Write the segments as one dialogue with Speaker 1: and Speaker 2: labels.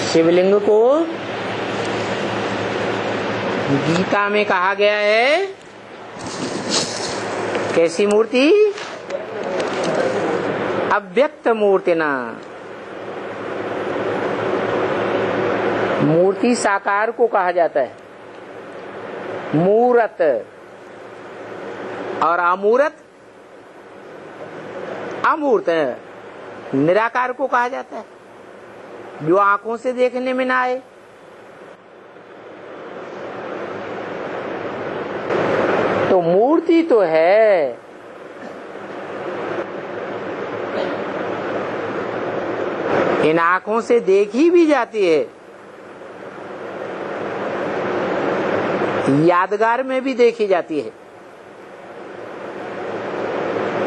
Speaker 1: शिवलिंग को गीता में कहा गया है कैसी मूर्ति? अव्यक्त मूर्तिना। मूर्ति साकार को कहा जाता है मूरत, और अमूरत अमूर्त निराकार को कहा जाता है, जो आंखों से देखने में ना आए। तो मूर्ति तो है, इन आंखों से देखी भी जाती है, यादगार में भी देखी जाती है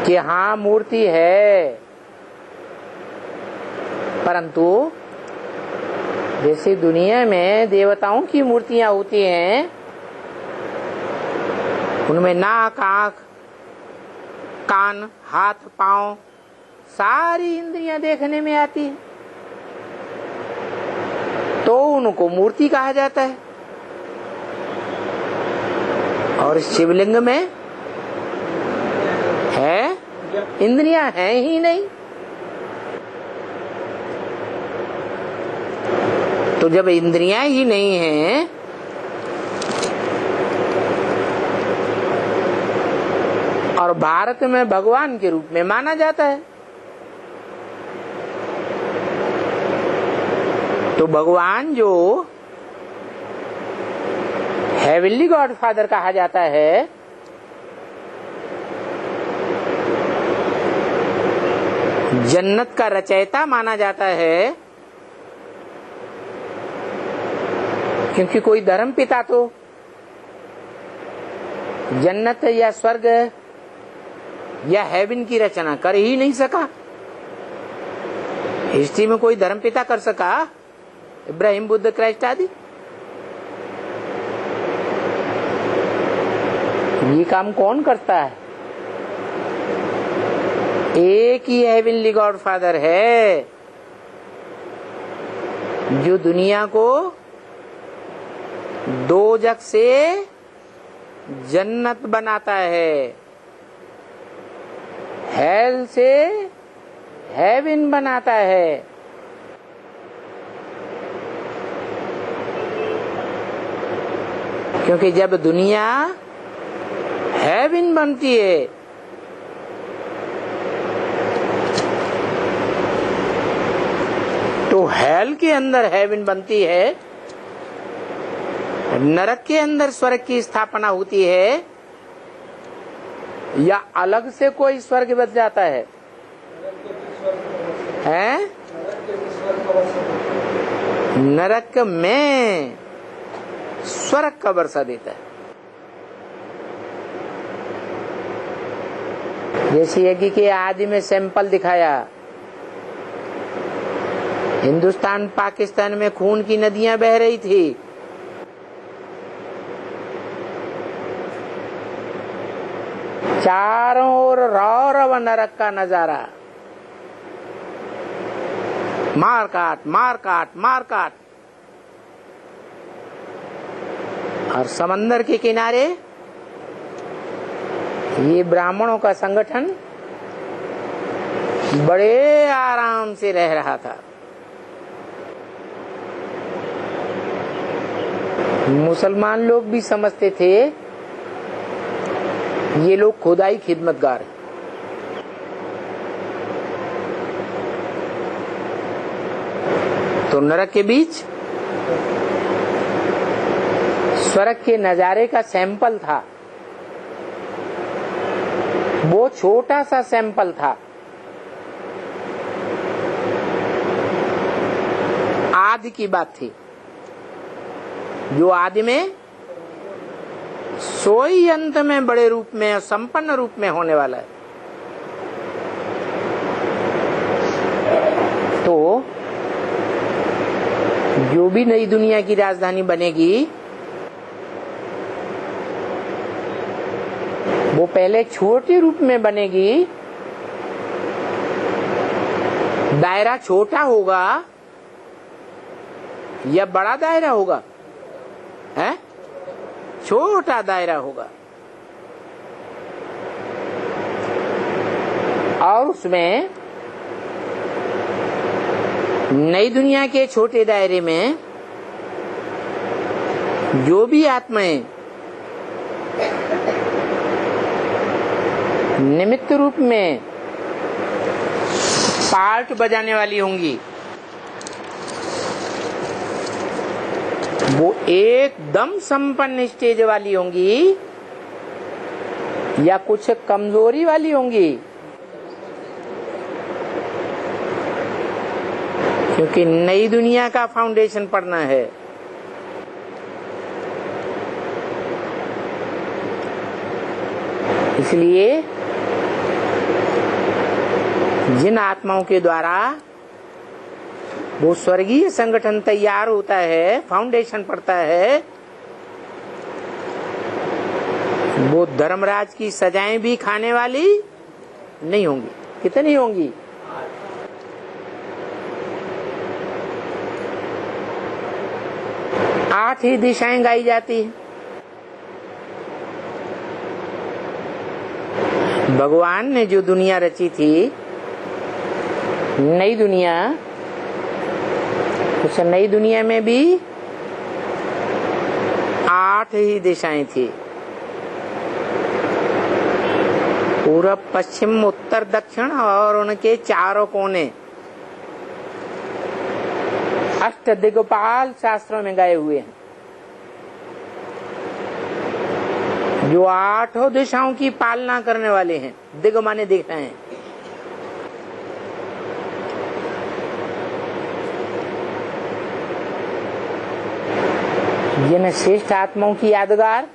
Speaker 1: कि हाँ मूर्ति है। परंतु जैसे दुनिया में देवताओं की मूर्तियां होती हैं, उनमें नाक, आंख, कान, हाथ, पांव, सारी इंद्रियां देखने में आती है, तो उनको मूर्ति कहा जाता है। और शिवलिंग में है, इंद्रियां हैं ही नहीं। तो जब इंद्रियां ही नहीं हैं, और भारत में भगवान के रूप में माना जाता है, तो भगवान जो हेवनली गॉडफादर कहा जाता है, जन्नत का रचयिता माना जाता है, क्योंकि कोई धर्म पिता तो जन्नत या स्वर्ग या हेवन की रचना कर ही नहीं सका। हिस्ट्री में कोई धर्म पिता कर सका? इब्राहिम, बुद्ध, क्राइस्ट आदि। ये काम कौन करता है? एक ही हेवनली गॉडफादर है जो दुनिया को दोजख से जन्नत बनाता है, हेल से हेवन बनाता है। क्योंकि जब दुनिया हेवन बनती है, तो हेल के अंदर हेवन बनती है, नरक के अंदर स्वर्ग की स्थापना होती है, या अलग से कोई स्वर्ग बच जाता है? नरक में स्वर्ग का वर्षा देता है। जैसे यज्ञ के आदि में सैंपल दिखाया, हिंदुस्तान पाकिस्तान में खून की नदियां बह रही थी, चारों ओर रौरव नरक का नजारा, मार काट मार काट मार काट। और समंदर के किनारे ये ब्राह्मणों का संगठन बड़े आराम से रह रहा था। मुसलमान लोग भी समझते थे ये लोग खुदाई खिदमतगार हैं। तो नरक के बीच स्वर्ग के नजारे का सैंपल था, वो छोटा सा सैंपल था। आदि की बात थी, जो आदि में सोई अंत में बड़े रूप में और संपन्न रूप में होने वाला है। तो जो भी नई दुनिया की राजधानी बनेगी, वो पहले छोटे रूप में बनेगी, दायरा छोटा होगा, या बड़ा दायरा होगा? है छोटा दायरा होगा। और उसमें नई दुनिया के छोटे दायरे में जो भी आत्माएं निमित्त रूप में पार्ट बजाने वाली होंगी, वो एकदम संपन्न स्टेज वाली होंगी या कुछ कमजोरी वाली होंगी? क्योंकि नई दुनिया का फाउंडेशन पढ़ना है। इसलिए जिन आत्माओं के द्वारा वो स्वर्गीय संगठन तैयार होता है, फाउंडेशन पड़ता है, वो धर्मराज की सजाएं भी खाने वाली नहीं होंगी। कितनी होंगी? 8 ही दिशाएं गाई जाती है। भगवान ने जो दुनिया रची थी, नई दुनिया, उस नई दुनिया में भी 8 ही दिशाएं थी। पूरब, पश्चिम, उत्तर, दक्षिण और उनके चारों कोने। अष्ट दिग्पाल शास्त्रों में गए हुए हैं, जो 8 दिशाओं की पालना करने वाले हैं। दिग माने दिशाएं। जिन श्रेष्ठ आत्माओं की यादगार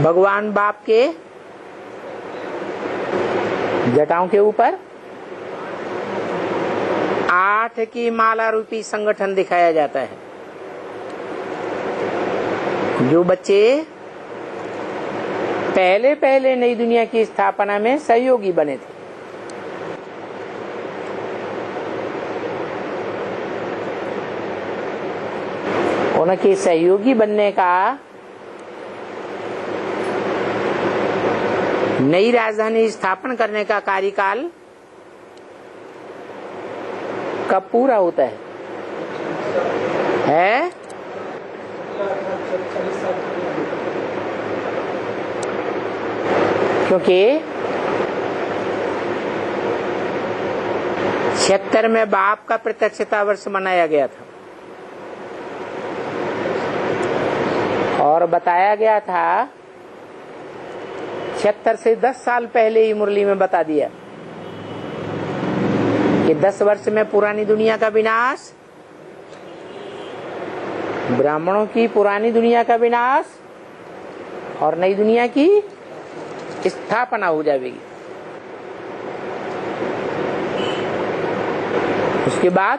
Speaker 1: भगवान बाप के जटाओं के ऊपर 8 की माला रूपी संगठन दिखाया जाता है। जो बच्चे पहले पहले नई दुनिया की स्थापना में सहयोगी बने थे, उनके सहयोगी बनने का नई राजधानी स्थापन करने का कार्यकाल कब पूरा होता है? क्योंकि 76 में बाप का प्रत्यक्षता वर्ष मनाया गया था और बताया गया था 76 से 10 साल पहले ही मुरली में बता दिया कि 10 वर्ष में पुरानी दुनिया का विनाश, ब्राह्मणों की पुरानी दुनिया का विनाश और नई दुनिया की स्थापना हो जाएगी। उसके बाद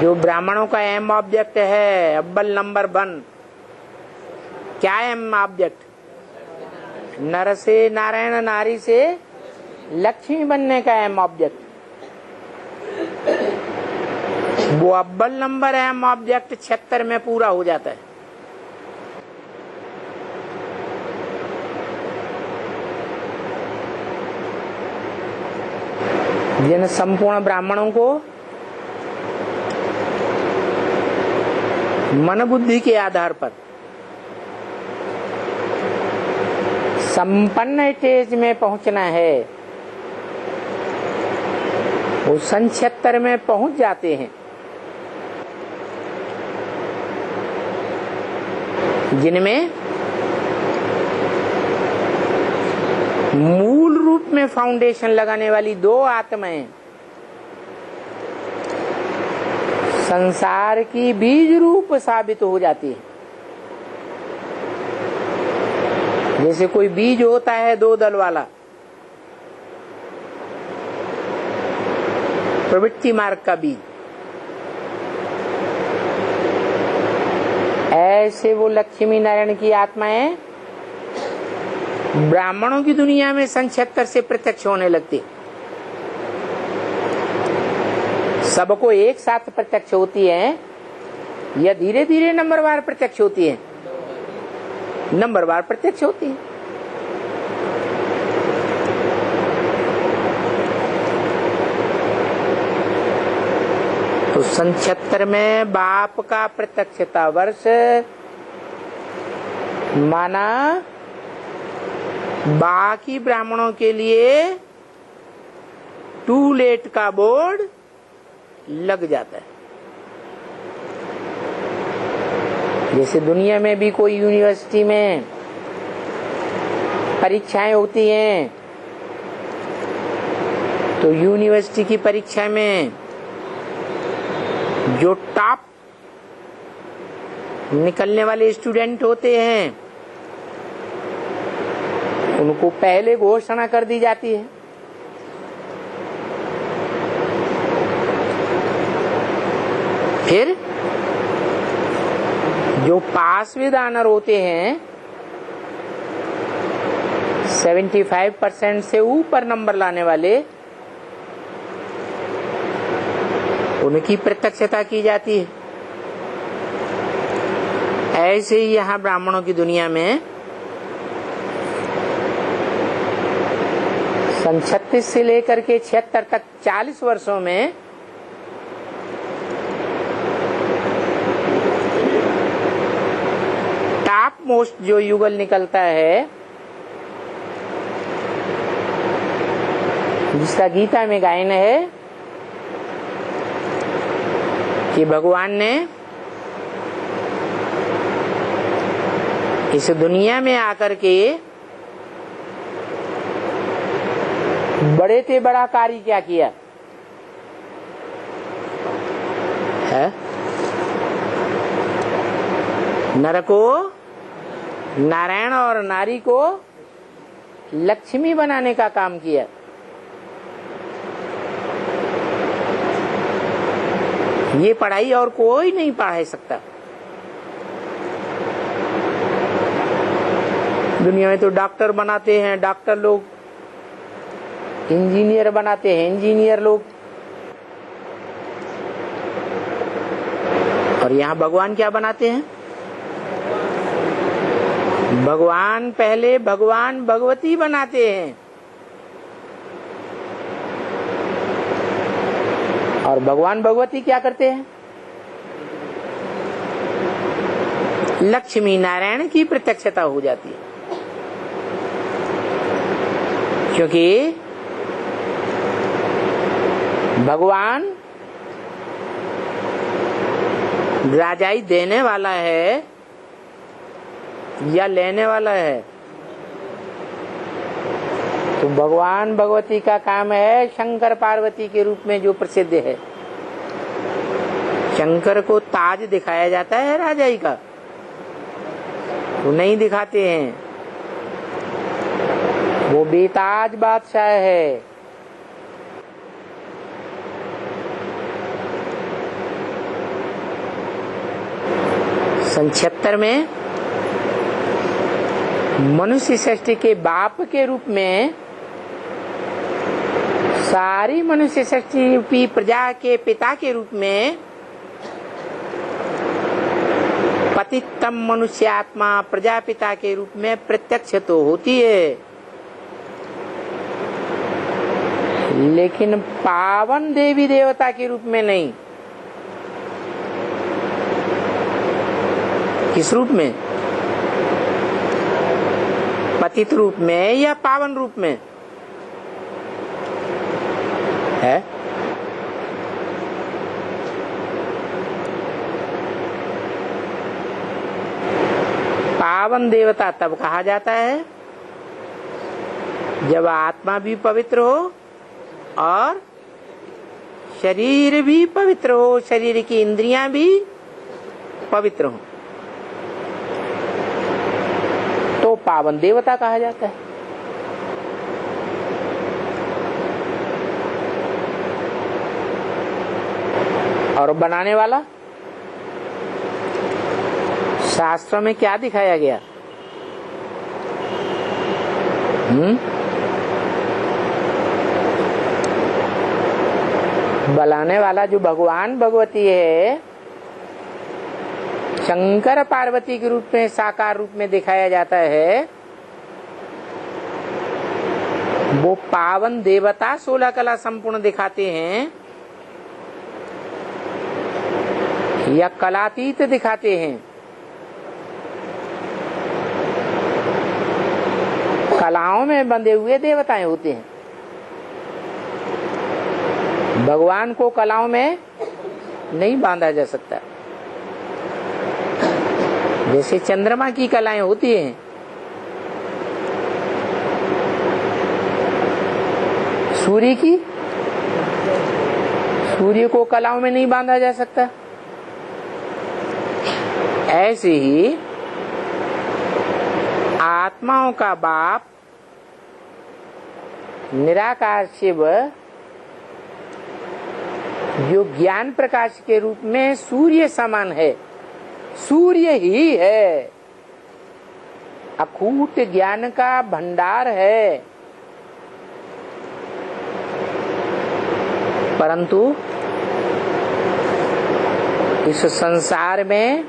Speaker 1: जो ब्राह्मणों का एम ऑब्जेक्ट है, अव्वल नंबर 1, क्या एम ऑब्जेक्ट? नर से नारायण, नारी से लक्ष्मी बनने का एम ऑब्जेक्ट। वो अव्वल नंबर एम ऑब्जेक्ट 76 में पूरा हो जाता है। जिन संपूर्ण ब्राह्मणों को मन बुद्धि के आधार पर संपन्न स्टेज में पहुंचना है, वो 76 में पहुंच जाते हैं। जिनमें मूल रूप में फाउंडेशन लगाने वाली 2 आत्माएं संसार की बीज रूप साबित हो जाती है। जैसे कोई बीज होता है 2 दल वाला, प्रवृत्ति मार्ग का बीज, ऐसे वो लक्ष्मी नारायण की आत्माएं ब्राह्मणों की दुनिया में सन 76 से प्रत्यक्ष होने लगती, सबको एक साथ प्रत्यक्ष होती है या धीरे धीरे नंबरवार प्रत्यक्ष होती है? नंबरवार प्रत्यक्ष होती है। तो सन 76 में बाप का प्रत्यक्षता वर्ष माना बाकी ब्राह्मणों के लिए टू लेट का बोर्ड लग जाता है। जैसे दुनिया में भी कोई यूनिवर्सिटी में परीक्षाएं होती हैं, तो यूनिवर्सिटी की परीक्षा में जो टॉप निकलने वाले स्टूडेंट होते हैं उनको पहले घोषणा कर दी जाती है। फिर जो पास विद ऑनर होते हैं 75% से ऊपर नंबर लाने वाले, उनकी प्रत्यक्षता की जाती है। ऐसे ही यहाँ ब्राह्मणों की दुनिया में सन 36 से लेकर के 76 तक 40 वर्षों में टॉप मोस्ट जो युगल निकलता है, जिसका गीता में गायन है कि भगवान ने इस दुनिया में आकर के बड़े से बड़ा कार्य क्या किया है? नर को, नारायण और नारी को लक्ष्मी बनाने का काम किया। ये पढ़ाई और कोई नहीं पढ़ा सकता। दुनिया में तो डॉक्टर बनाते हैं डॉक्टर लोग, इंजीनियर बनाते हैं इंजीनियर लोग, और यहाँ भगवान क्या बनाते हैं? भगवान पहले भगवान भगवती बनाते हैं, और भगवान भगवती क्या करते हैं? लक्ष्मी नारायण की प्रत्यक्षता हो जाती है। क्योंकि भगवान राजाई देने वाला है या लेने वाला है? तो भगवान भगवती का काम है शंकर पार्वती के रूप में जो प्रसिद्ध है। शंकर को ताज दिखाया जाता है राजाई का, वो नहीं दिखाते हैं, वो बेताज बादशाह है। सन 76 में मनुष्य सृष्टि के बाप के रूप में सारी मनुष्य सृष्टि की प्रजा के पिता के रूप में पतितम मनुष्य आत्मा प्रजापिता के रूप में प्रत्यक्ष तो होती है, लेकिन पावन देवी देवता के रूप में नहीं। किस रूप में? पतित रूप में या पावन रूप में है? पावन देवता तब कहा जाता है जब आत्मा भी पवित्र हो और शरीर भी पवित्र हो, शरीर की इंद्रियां भी पवित्र हो, तो पावन देवता कहा जाता है। और बनाने वाला शास्त्रों में क्या दिखाया गया? बनाने वाला जो भगवान भगवती है, शंकर पार्वती के रूप में, साकार रूप में दिखाया जाता है। वो पावन देवता 16 कला संपूर्ण दिखाते हैं या कलातीत दिखाते हैं। कलाओं में बंधे हुए देवताएं होते हैं। भगवान को कलाओं में नहीं बांधा जा सकता। जैसे चंद्रमा की कलाएं होती हैं, सूर्य की, सूर्य को कलाओं में नहीं बांधा जा सकता। ऐसे ही आत्माओं का बाप निराकार शिव जो ज्ञान प्रकाश के रूप में सूर्य समान है, सूर्य ही है, अकूट ज्ञान का भंडार है। परंतु इस संसार में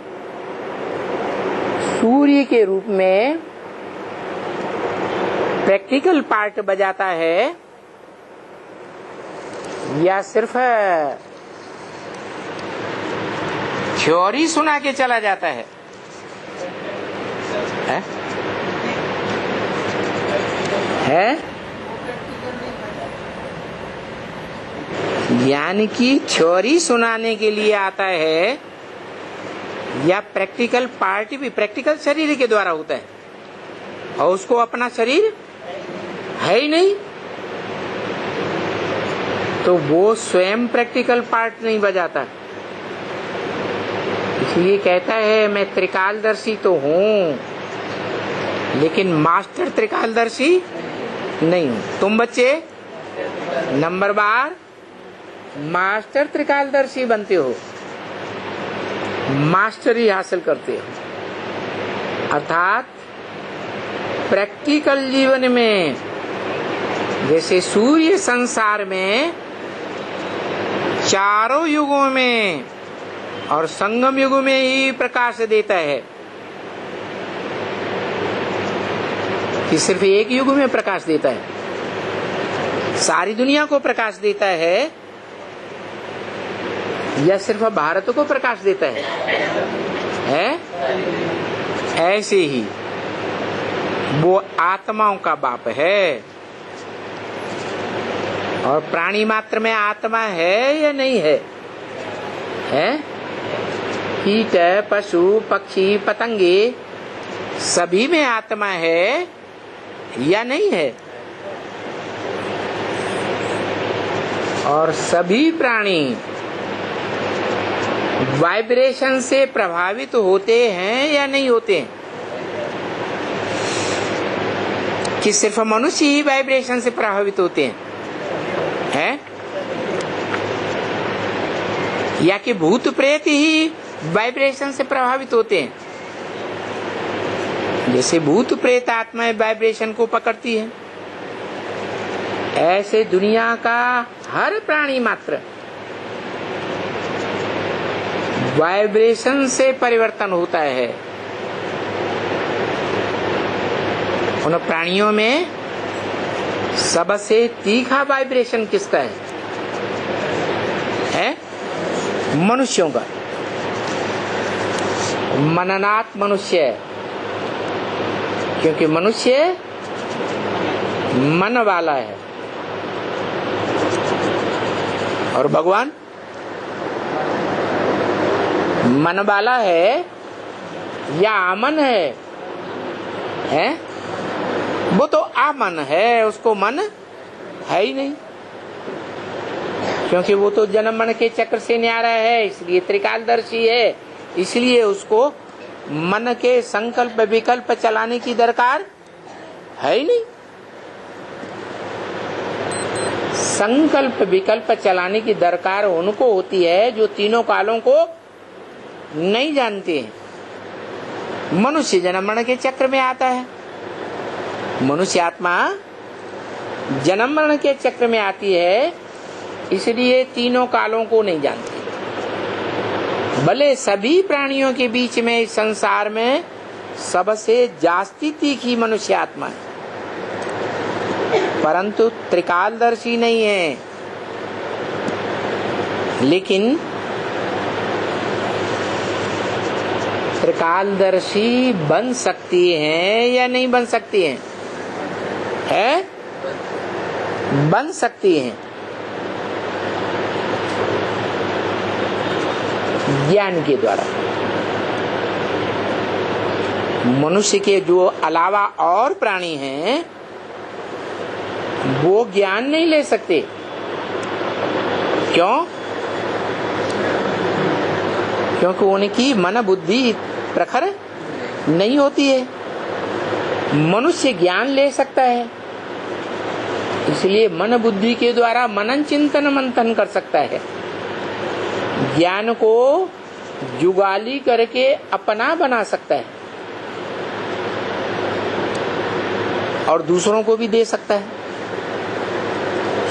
Speaker 1: सूर्य के रूप में प्रैक्टिकल पार्ट बजाता है या सिर्फ थ्योरी सुना के चला जाता है? ज्ञान की थ्योरी सुनाने के लिए आता है या प्रैक्टिकल पार्ट भी प्रैक्टिकल शरीर के द्वारा होता है, और उसको अपना शरीर है ही नहीं, तो वो स्वयं प्रैक्टिकल पार्ट नहीं बजाता। इसलिए कहता है मैं त्रिकालदर्शी तो हूँ, लेकिन मास्टर त्रिकालदर्शी नहीं हूँ। तुम बच्चे नंबर बार मास्टर त्रिकालदर्शी बनते हो, मास्टरी हासिल करते हो। अर्थात प्रैक्टिकल जीवन में जैसे सूर्य संसार में चारों युगों में और संगम युग में ही प्रकाश देता है, कि सिर्फ एक युग में प्रकाश देता है, सारी दुनिया को प्रकाश देता है, या सिर्फ भारत को प्रकाश देता है? ऐसे ही वो आत्माओं का बाप है। और प्राणी मात्र में आत्मा है या नहीं है? कीट, पशु, पक्षी, पतंगे सभी में आत्मा है या नहीं है? और सभी प्राणी वाइब्रेशन से प्रभावित होते हैं या नहीं होते हैं? कि सिर्फ मनुष्य ही वाइब्रेशन से प्रभावित होते हैं? या कि भूत प्रेत ही वाइब्रेशन से प्रभावित होते हैं? जैसे भूत प्रेत आत्माएं वाइब्रेशन को पकड़ती है, ऐसे दुनिया का हर प्राणी मात्र वाइब्रेशन से परिवर्तन होता है। उन प्राणियों में सबसे तीखा वाइब्रेशन किसका है? मनुष्यों का। मननात् मनुष्य, क्योंकि मनुष्य मन वाला है, और भगवान मन वाला है या आमन है? वो तो आमन है, उसको मन है ही नहीं, क्योंकि वो तो जन्म मन के चक्र से न्यारा है, इसलिए त्रिकालदर्शी है, इसलिए उसको मन के संकल्प विकल्प चलाने की दरकार है ही नहीं। संकल्प विकल्प चलाने की दरकार उनको होती है जो तीनों कालों को नहीं जानते हैं। मनुष्य जन्म मरण के चक्र में आता है, मनुष्य आत्मा जन्म मरण के चक्र में आती है, इसलिए तीनों कालों को नहीं जानती। भले सभी प्राणियों के बीच में इस संसार में सबसे जास्ती तीखी मनुष्य आत्मा है, परंतु त्रिकालदर्शी नहीं है। लेकिन त्रिकालदर्शी बन सकती हैं या नहीं बन सकती हैं? है? बन सकती हैं ज्ञान के द्वारा। मनुष्य के जो अलावा और प्राणी हैं वो ज्ञान नहीं ले सकते। क्यों? क्योंकि उनकी मन बुद्धि प्रखर नहीं होती है। मनुष्य ज्ञान ले सकता है, इसलिए मन बुद्धि के द्वारा मनन चिंतन मंथन कर सकता है। ज्ञान को जुगाली करके अपना बना सकता है और दूसरों को भी दे सकता है,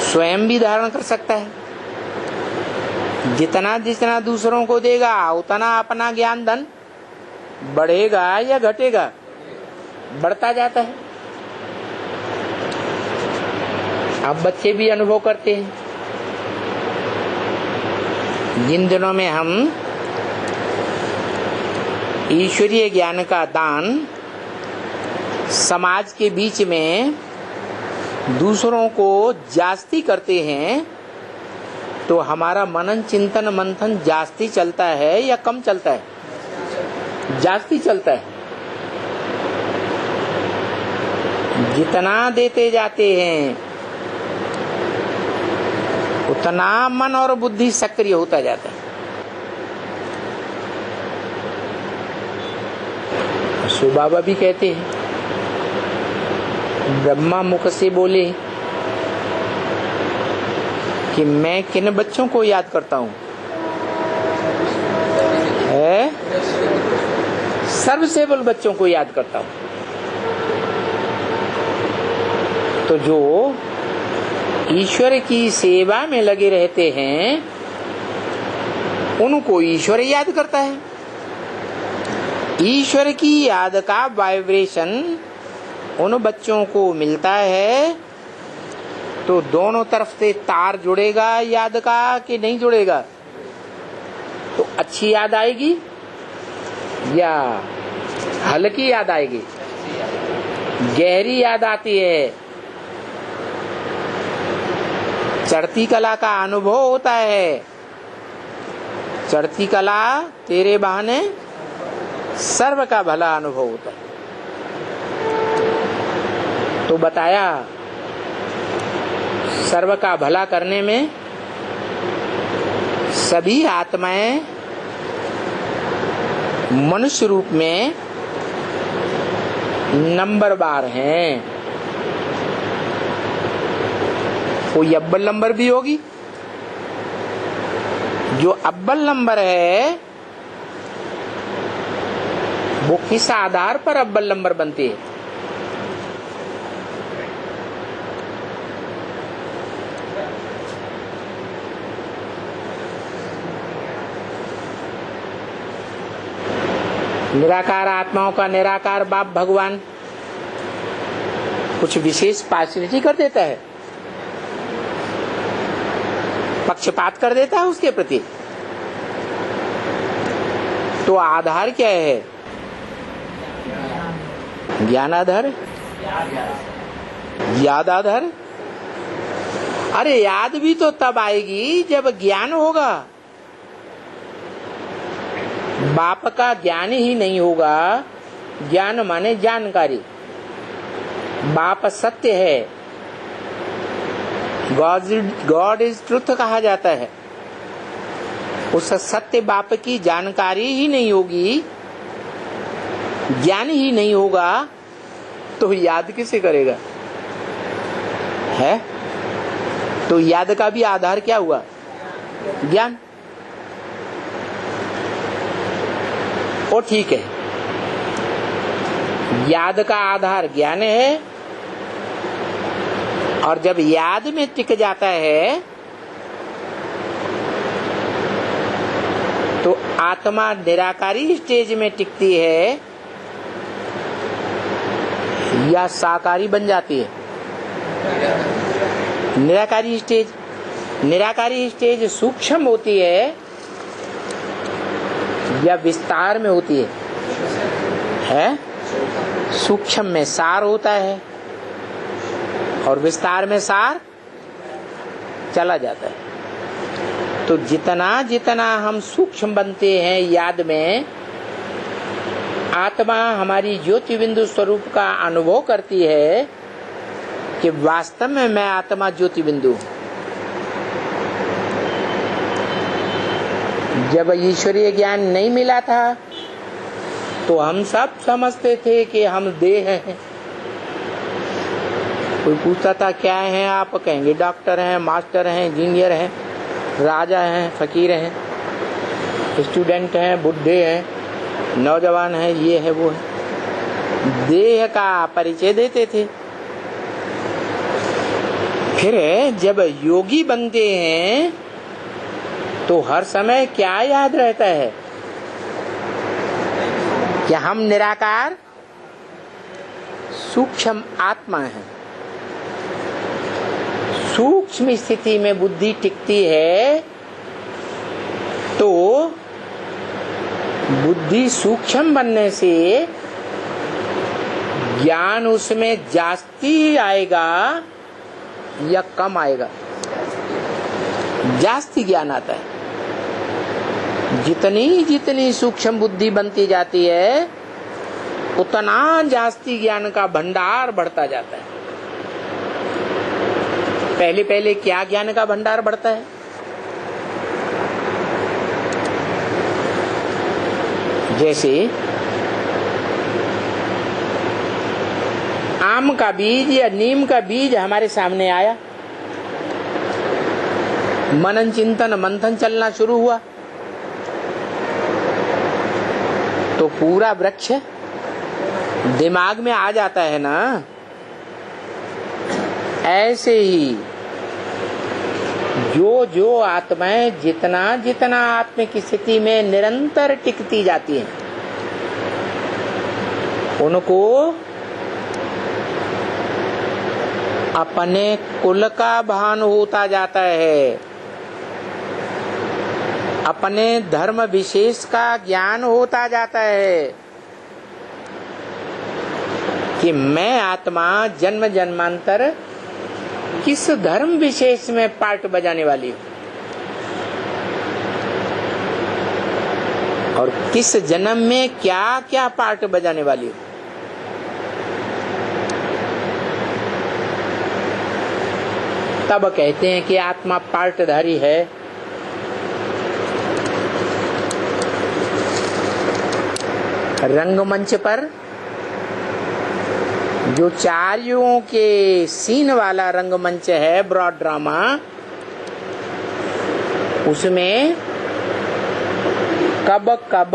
Speaker 1: स्वयं भी धारण कर सकता है। जितना जितना दूसरों को देगा उतना अपना ज्ञान धन बढ़ेगा या घटेगा? बढ़ता जाता है। अब बच्चे भी अनुभव करते हैं। जिन दिनों में हम ईश्वरीय ज्ञान का दान समाज के बीच में दूसरों को जास्ती करते हैं, तो हमारा मनन चिंतन मंथन जास्ती चलता है या कम चलता है? जास्ती चलता है। जितना देते जाते हैं उतना मन और बुद्धि सक्रिय होता जाता है। शिव बाबा भी कहते हैं, ब्रह्मा मुख से बोले कि मैं किन बच्चों को याद करता हूँ? सर्वसेवल बच्चों को याद करता हूँ। तो जो ईश्वर की सेवा में लगे रहते हैं उनको ईश्वर याद करता है। ईश्वर की याद का वाइब्रेशन उन बच्चों को मिलता है, तो दोनों तरफ से तार जुड़ेगा याद का कि नहीं जुड़ेगा? तो अच्छी याद आएगी या हल्की याद आएगी? गहरी याद आती है। चढ़ती कला का अनुभव होता है। चढ़ती कला तेरे बहाने सर्व का भला अनुभव होता है। तो बताया सर्व का भला करने में सभी आत्माएं मनुष्य रूप में नंबरवार हैं। कोई अव्वल नंबर भी होगी। जो अव्वल नंबर है वो किस आधार पर अव्वल नंबर बनती है? निराकार आत्माओं का निराकार बाप भगवान कुछ विशेष पार्शियलिटी कर देता है, पक्षपात कर देता है उसके प्रति। तो आधार क्या है? ज्ञान आधार, याद आधार। अरे याद भी तो तब आएगी जब ज्ञान होगा। बाप का ज्ञान ही नहीं होगा। ज्ञान माने जानकारी। बाप सत्य है, गॉड इज ट्रुथ कहा जाता है। उस सत्य बाप की जानकारी ही नहीं होगी, ज्ञान ही नहीं होगा, तो याद किसे करेगा? है? तो याद का भी आधार क्या हुआ? ज्ञान। और ठीक है, याद का आधार ज्ञान है और जब याद में टिक जाता है तो आत्मा निराकारी स्टेज में टिकती है या साकारी बन जाती है? निराकारी स्टेज सूक्ष्म होती है या विस्तार में होती है? सूक्ष्म में सार होता है और विस्तार में सार चला जाता है। तो जितना जितना हम सूक्ष्म बनते हैं याद में, आत्मा हमारी ज्योति बिंदु स्वरूप का अनुभव करती है कि वास्तव में मैं आत्मा ज्योति बिंदु। जब ईश्वरीय ज्ञान नहीं मिला था तो हम सब समझते थे कि हम देह हैं। कोई पूछता था क्या है आप, कहेंगे डॉक्टर हैं, मास्टर हैं, इंजीनियर हैं, राजा हैं, फकीर हैं, स्टूडेंट हैं, बुढ़े हैं, नौजवान हैं, ये है वो है। देह का परिचय देते थे। फिर जब योगी बनते हैं तो हर समय क्या याद रहता है कि हम निराकार सूक्ष्म आत्मा हैं। सूक्ष्म स्थिति में बुद्धि टिकती है तो बुद्धि सूक्ष्म बनने से ज्ञान उसमें जास्ती आएगा या कम आएगा? जास्ती ज्ञान आता है। जितनी जितनी सूक्ष्म बुद्धि बनती जाती है उतना जास्ती ज्ञान का भंडार बढ़ता जाता है। पहले पहले क्या ज्ञान का भंडार बढ़ता है? जैसे आम का बीज या नीम का बीज हमारे सामने आया, मनन चिंतन मंथन चलना शुरू हुआ तो पूरा वृक्ष दिमाग में आ जाता है ना। ऐसे ही जो जो आत्माएं जितना जितना आत्म की स्थिति में निरंतर टिकती जाती हैं उनको अपने कुल का भान होता जाता है, अपने धर्म विशेष का ज्ञान होता जाता है कि मैं आत्मा जन्म जन्मांतर किस धर्म विशेष में पार्ट बजाने वाली हूँ और किस जन्म में क्या क्या पार्ट बजाने वाली हूँ। तब कहते हैं कि आत्मा पार्टधारी है। रंगमंच पर जो 4 युगों के सीन वाला रंगमंच है, ब्रॉड ड्रामा, उसमें कब कब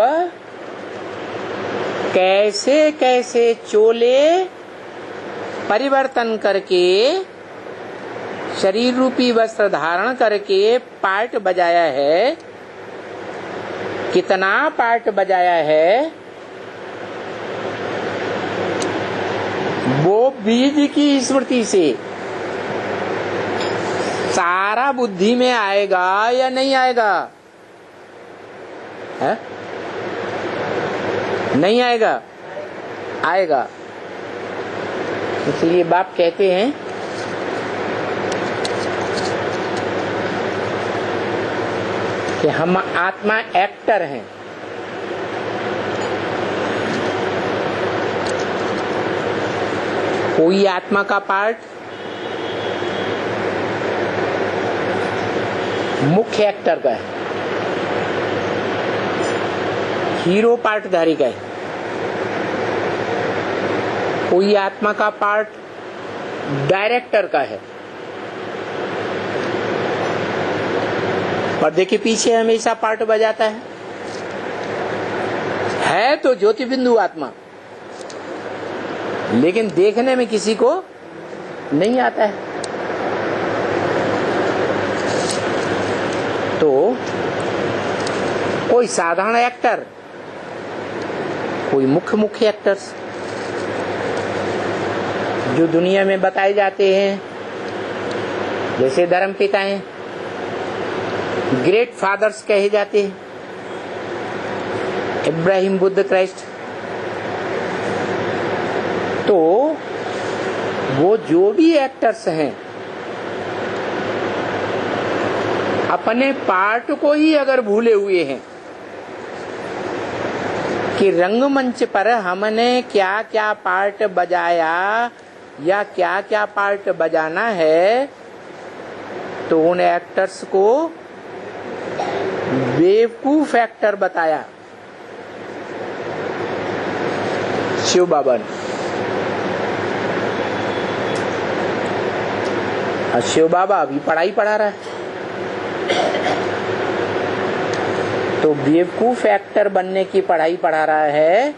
Speaker 1: कैसे कैसे चोले परिवर्तन करके शरीर रूपी वस्त्र धारण करके पार्ट बजाया है, कितना पार्ट बजाया है, वो बीज की स्मृति से सारा बुद्धि में आएगा या नहीं आएगा? है? नहीं आएगा? आएगा। इसलिए बाप कहते हैं कि हम आत्मा एक्टर हैं। कोई आत्मा का पार्ट मुख्य एक्टर का है, हीरो पार्टधारी का है। कोई आत्मा का पार्ट डायरेक्टर का है। पर्दे के पीछे हमेशा पार्ट बजाता है तो ज्योति बिंदु आत्मा, लेकिन देखने में किसी को नहीं आता है। तो कोई साधारण एक्टर, कोई मुख्य एक्टर्स जो दुनिया में बताए जाते हैं, जैसे धर्मपिता हैं, ग्रेट फादर्स कहे जाते हैं, इब्राहिम, बुद्ध, क्राइस्ट। तो वो जो भी एक्टर्स हैं अपने पार्ट को ही अगर भूले हुए हैं कि रंगमंच पर हमने क्या क्या पार्ट बजाया या क्या क्या पार्ट बजाना है, तो उन एक्टर्स को बेवकूफ एक्टर बताया शिव बाबा ने। शिव बाबा अभी पढ़ाई पढ़ा रहा है, तो बेवकूफ एक्टर बनने की पढ़ाई पढ़ा रहा है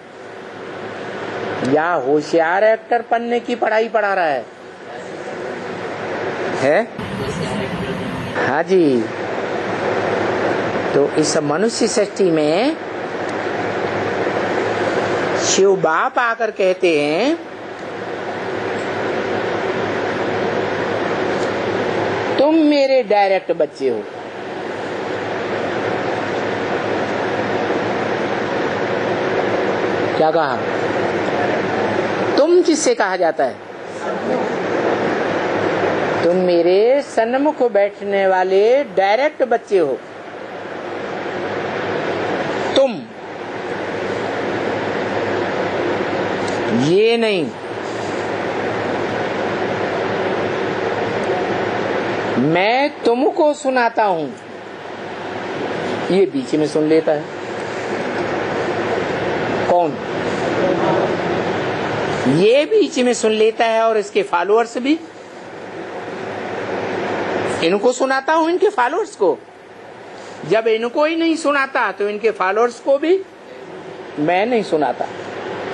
Speaker 1: या होशियार एक्टर बनने की पढ़ाई पढ़ा रहा है? हाँ जी। तो इस मनुष्य सृष्टि में शिव बाप आकर कहते हैं तुम मेरे डायरेक्ट बच्चे हो। क्या कहा? तुम किससे कहा जाता है? तुम मेरे सन्मुख बैठने वाले डायरेक्ट बच्चे हो। तुम, ये नहीं। मैं तुमको सुनाता हूं, ये बीच में सुन लेता है। कौन? ये बीच में सुन लेता है और इसके फॉलोअर्स भी। इनको सुनाता हूं, इनके फॉलोअर्स को। जब इनको ही नहीं सुनाता तो इनके फॉलोअर्स को भी मैं नहीं सुनाता।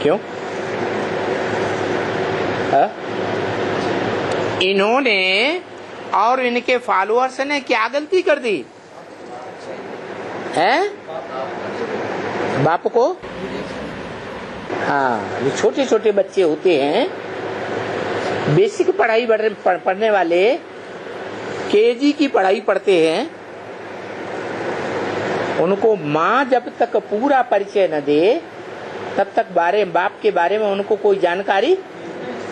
Speaker 1: क्यों? इन्होंने और इनके फॉलोअर्स ने क्या गलती कर दी है? बाप को, हाँ, जो छोटे छोटे बच्चे होते हैं, बेसिक पढ़ाई पढ़ने वाले, केजी की पढ़ाई पढ़ते हैं, उनको माँ जब तक पूरा परिचय न दे तब तक बाप के बारे में उनको कोई जानकारी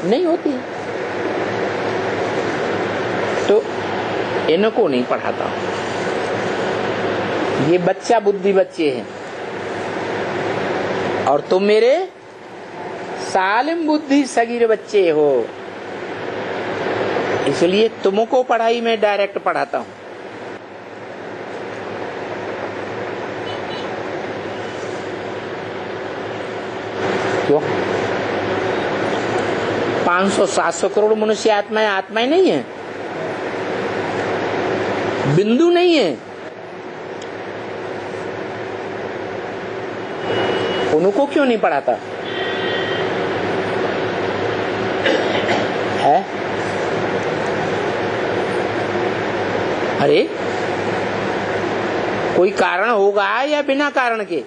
Speaker 1: नहीं होती। तो इनको नहीं पढ़ाता। ये बच्चा बुद्धि बच्चे हैं और तुम मेरे सालिम बुद्धि सगीर बच्चे हो, इसलिए तुमको पढ़ाई में डायरेक्ट पढ़ाता हूं। क्यों? 500-700 करोड़ मनुष्य आत्माएं नहीं है, बिंदु नहीं है। उनको क्यों नहीं पढ़ाता है? अरे कोई कारण होगा या बिना कारण के?